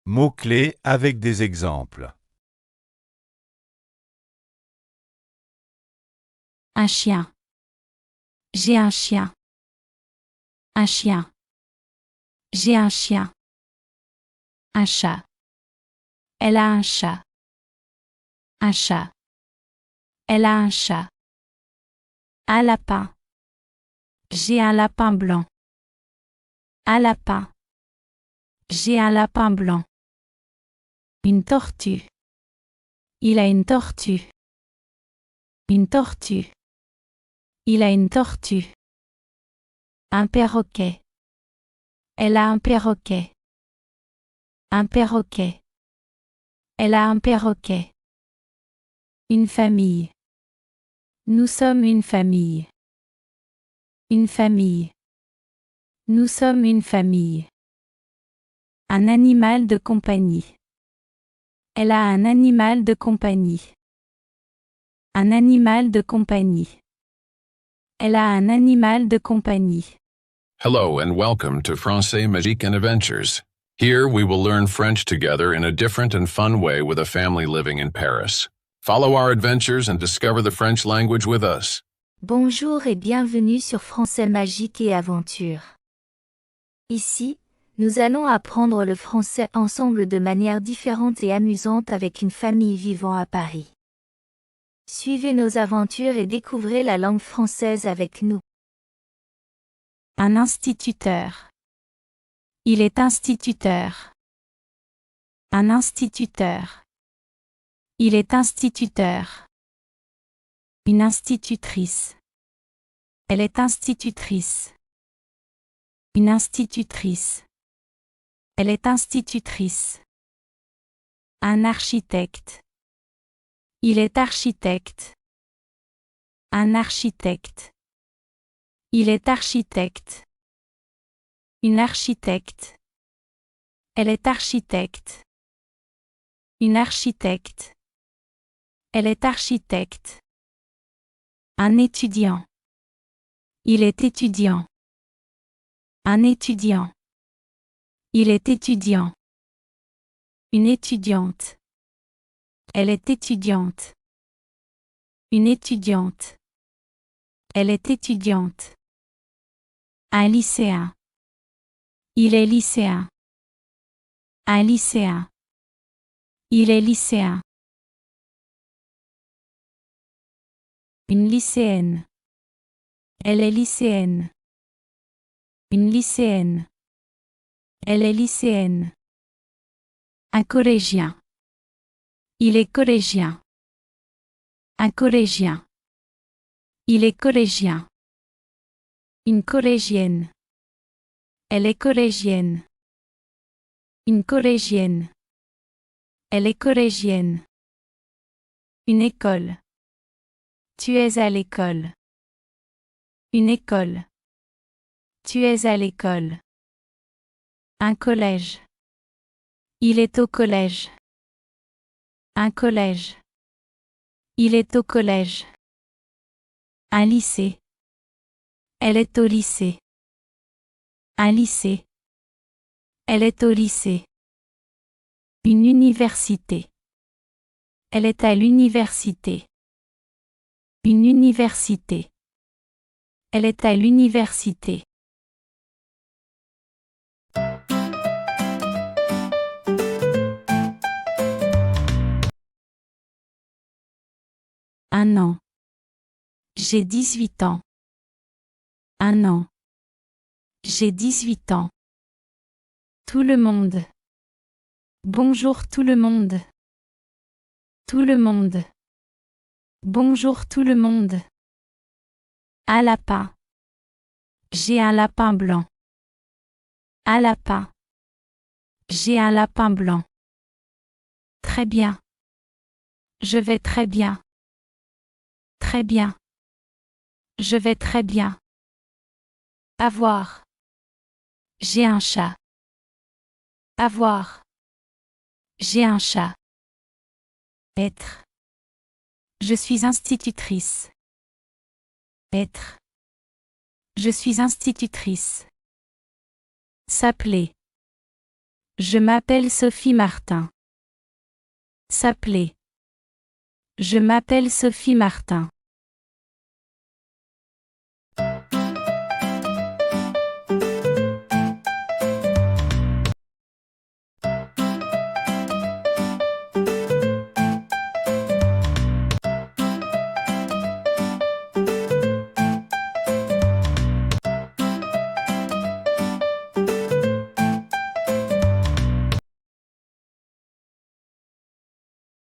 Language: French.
Mots-clés avec des exemples. Un chien. J'ai un chien. Un chien. J'ai un chien. Un chat. Elle a un chat. Un chat. Elle a un chat. Un lapin. J'ai un lapin blanc. Un lapin. J'ai un lapin blanc. Une tortue. Il a une tortue. Une tortue. Il a une tortue. Un perroquet. Elle a un perroquet. Un perroquet. Elle a un perroquet. Une famille. Nous sommes une famille. Une famille. Nous sommes une famille. Un animal de compagnie. Elle a un animal de compagnie. Un animal de compagnie. Elle a un animal de compagnie. Hello and welcome to Francais Magique and Adventures. Here we will learn French together in a different and fun way with a family living in Paris. Follow our adventures and discover the French language with us. Bonjour et bienvenue sur Français Magique et Aventure. Ici, nous allons apprendre le français ensemble de manière différente et amusante avec une famille vivant à Paris. Suivez nos aventures et découvrez la langue française avec nous. Un instituteur. Il est instituteur. Un instituteur. Il est instituteur. Une institutrice. Elle est institutrice. Une institutrice. Elle est institutrice. Un architecte. Il est architecte. Un architecte. Il est architecte. Une architecte. Elle est architecte. Une architecte. Elle est architecte. Un étudiant. Il est étudiant. Un étudiant. Il est étudiant. Une étudiante. Elle est étudiante. Une étudiante. Elle est étudiante. Un lycéen. Il est lycéen. Un lycéen. Il est lycéen. Une lycéenne. Elle est lycéenne. Une lycéenne. Elle est lycéenne. Un collégien. Il est collégien. Un collégien. Il est collégien. Une collégienne. Elle est collégienne. Une collégienne. Elle est collégienne. Une école. Tu es à l'école. Une école. Tu es à l'école. Un collège. Il est au collège. Un collège. Il est au collège. Un lycée. Elle est au lycée. Un lycée. Elle est au lycée. Une université. Elle est à l'université. Une université. Elle est à l'université. Un an. J'ai 18 ans. Un an. J'ai 18 ans. Tout le monde. Bonjour tout le monde. Tout le monde. Bonjour tout le monde. Un lapin. J'ai un lapin blanc. Un lapin. J'ai un lapin blanc. Très bien. Je vais très bien. Très bien. Je vais très bien. Avoir. J'ai un chat. Avoir. J'ai un chat. Être. Je suis institutrice. Être. Je suis institutrice. S'appeler. Je m'appelle Sophie Martin. S'appeler. Je m'appelle Sophie Martin.